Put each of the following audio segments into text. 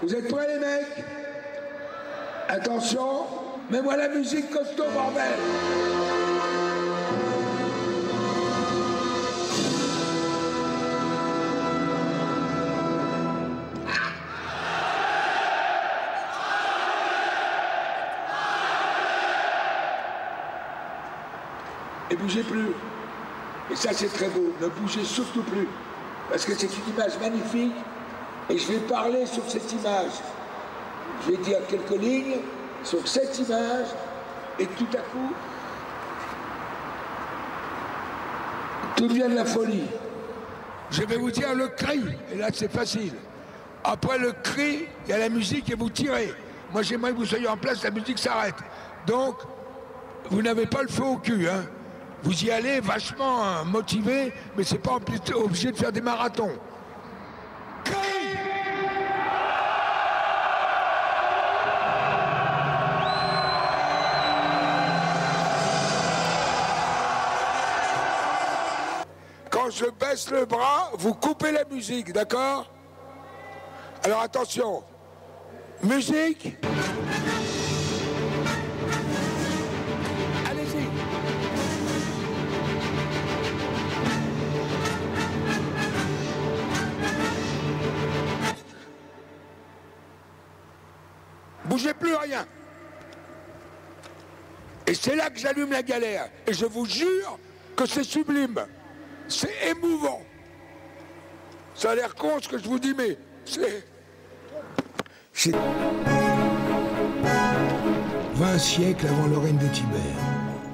Vous êtes prêts les mecs? Attention, mets-moi la musique costaud, bordel! Et bougez plus. Et ça c'est très beau, ne bougez surtout plus. Parce que c'est une image magnifique et je vais parler sur cette image. Je vais dire quelques lignes sur cette image et tout à coup, tout devient de la folie. Je vais vous dire le cri, et là c'est facile. Après le cri, il y a la musique et vous tirez. Moi j'aimerais que vous soyez en place, la musique s'arrête. Donc, vous n'avez pas le feu au cul, hein. Vous y allez vachement motivé, mais c'est pas obligé de faire des marathons. Cri! Quand je baisse le bras, vous coupez la musique, d'accord? Alors attention. Musique. Allez-y. Bougez plus rien. Et c'est là que j'allume la galère. Et je vous jure que c'est sublime. C'est émouvant. Ça a l'air con ce que je vous dis, mais c'est... 20 siècles avant le règne de Tibère,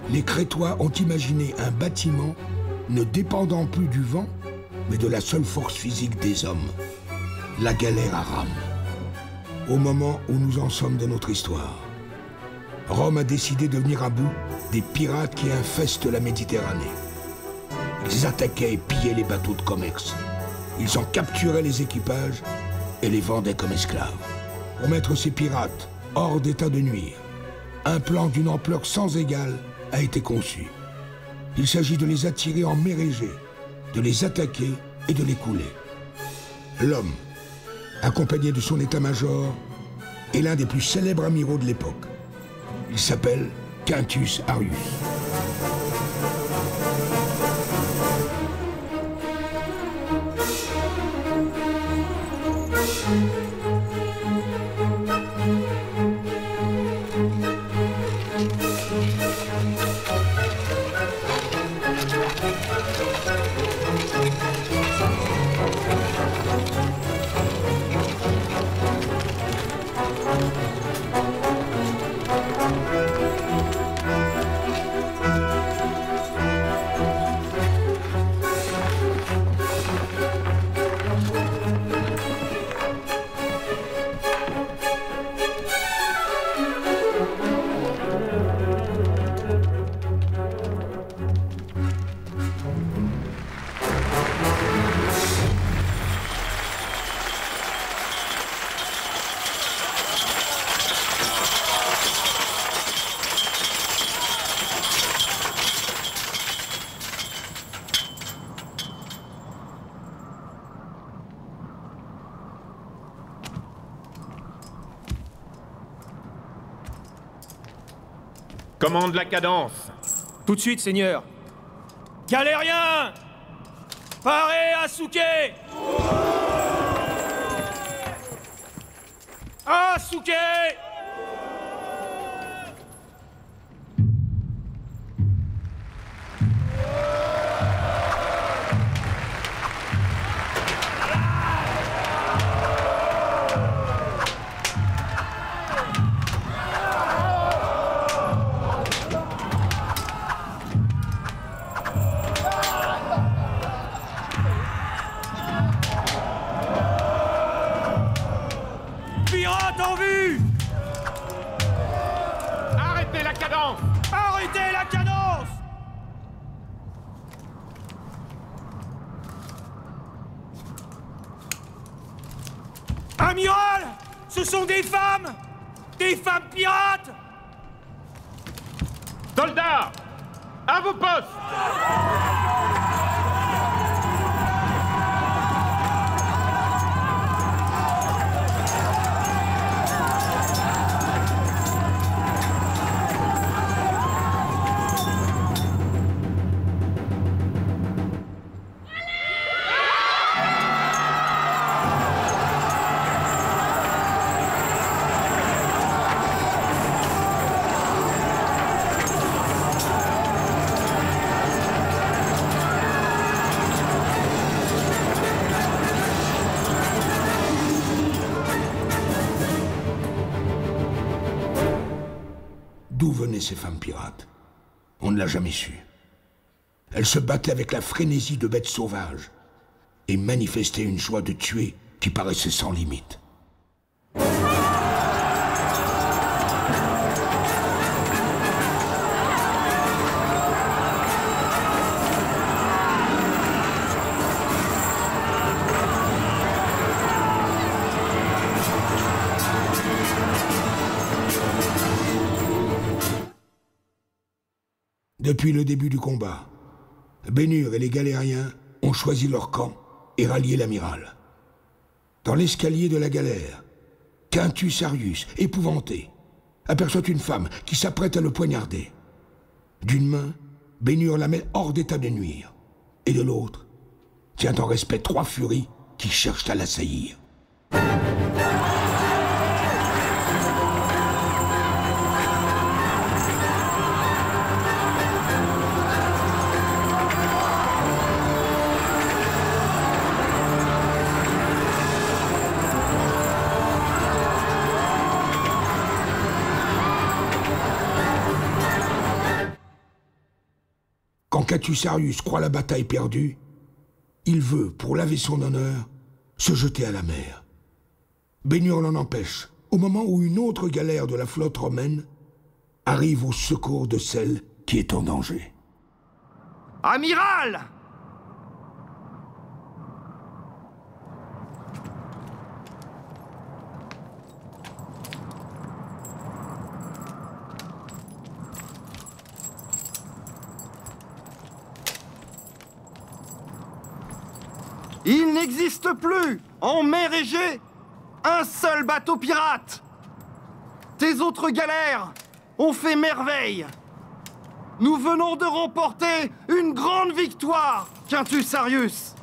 les Crétois ont imaginé un bâtiment ne dépendant plus du vent, mais de la seule force physique des hommes, la galère à rame. Au moment où nous en sommes de notre histoire, Rome a décidé de venir à bout des pirates qui infestent la Méditerranée. Ils attaquaient et pillaient les bateaux de commerce. Ils en capturaient les équipages et les vendaient comme esclaves. Pour mettre ces pirates hors d'état de nuire, un plan d'une ampleur sans égale a été conçu. Il s'agit de les attirer en mer Égée, de les attaquer et de les couler. L'homme, accompagné de son état-major, est l'un des plus célèbres amiraux de l'époque. Il s'appelle Quintus Arrius. Commande la cadence. Tout de suite, seigneur. Galériens! Parez à souquer! À souquer! Pirates en vue! Arrêtez la cadence! Arrêtez la cadence! Amiral! Ce sont des femmes! Des femmes pirates! Soldats! À vos postes! D'où venaient ces femmes pirates? On ne l'a jamais su. Elles se battaient avec la frénésie de bêtes sauvages et manifestaient une joie de tuer qui paraissait sans limite. Depuis le début du combat, Bénur et les Galériens ont choisi leur camp et rallié l'amiral. Dans l'escalier de la galère, Quintus Arrius, épouvanté, aperçoit une femme qui s'apprête à le poignarder. D'une main, Bénur la met hors d'état de nuire, et de l'autre, tient en respect 3 furies qui cherchent à l'assaillir. Quand Quintus Arrius croit la bataille perdue, il veut, pour laver son honneur, se jeter à la mer. Bénur l'en empêche, au moment où une autre galère de la flotte romaine arrive au secours de celle qui est en danger. Amiral! Il n'existe plus, en mer Égée, un seul bateau pirate. Tes autres galères ont fait merveille. Nous venons de remporter une grande victoire, Quintus Arrius.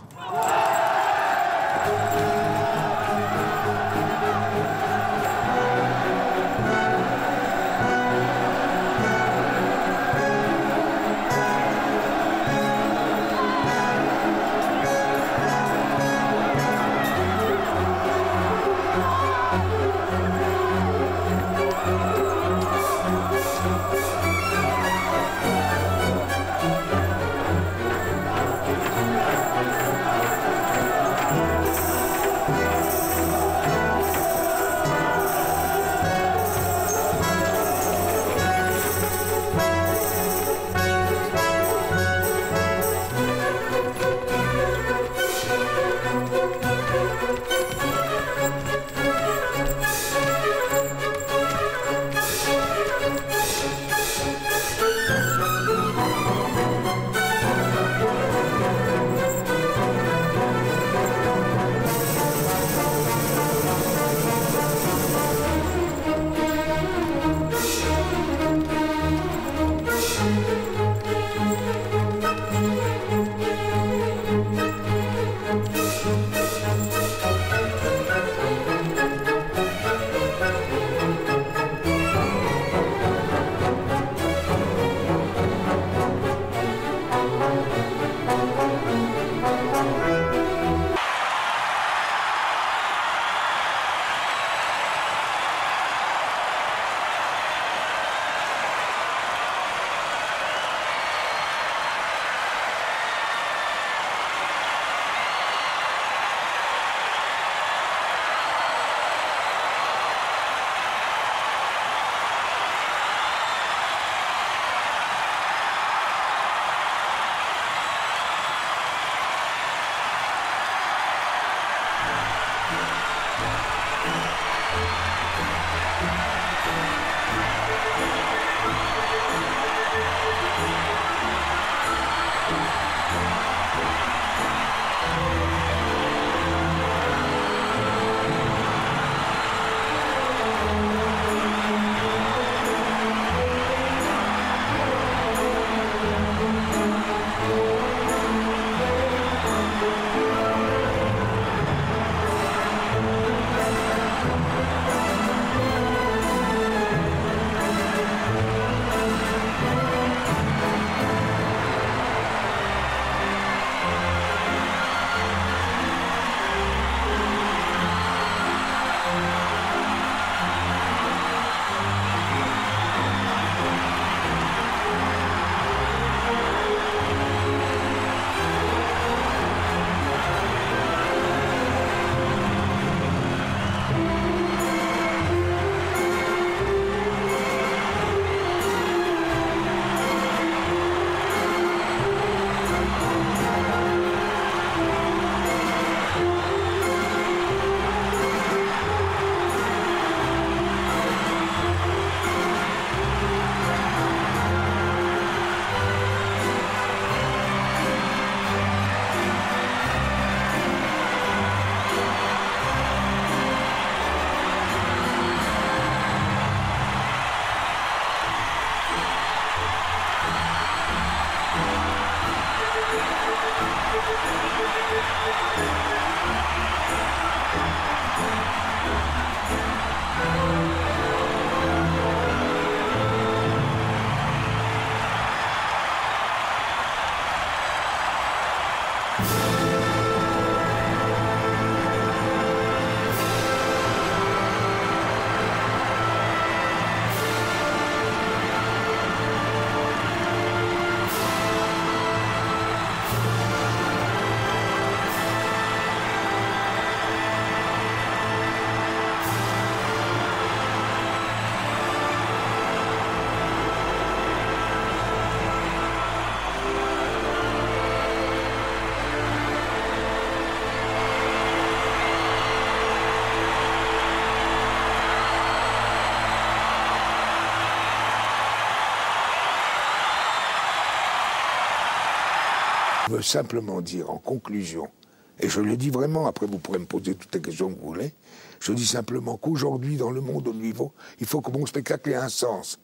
Je veux simplement dire en conclusion, et je le dis vraiment, après vous pourrez me poser toutes les questions que vous voulez, je dis simplement qu'aujourd'hui, dans le monde au niveau, il faut que mon spectacle ait un sens.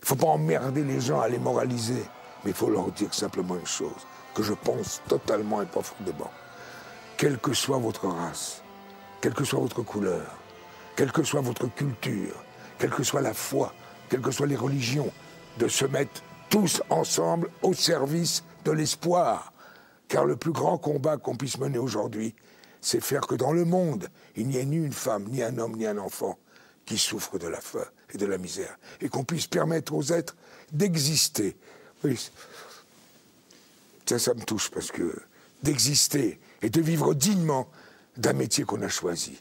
Il ne faut pas emmerder les gens à les moraliser, mais il faut leur dire simplement une chose, que je pense totalement et profondément. Quelle que soit votre race, quelle que soit votre couleur, quelle que soit votre culture, quelle que soit la foi, quelles que soient les religions, de se mettre tous ensemble au service de l'espoir. Car le plus grand combat qu'on puisse mener aujourd'hui, c'est faire que dans le monde, il n'y ait ni une femme, ni un homme, ni un enfant qui souffre de la faim et de la misère. Et qu'on puisse permettre aux êtres d'exister. Oui, ça me touche parce que d'exister et de vivre dignement d'un métier qu'on a choisi.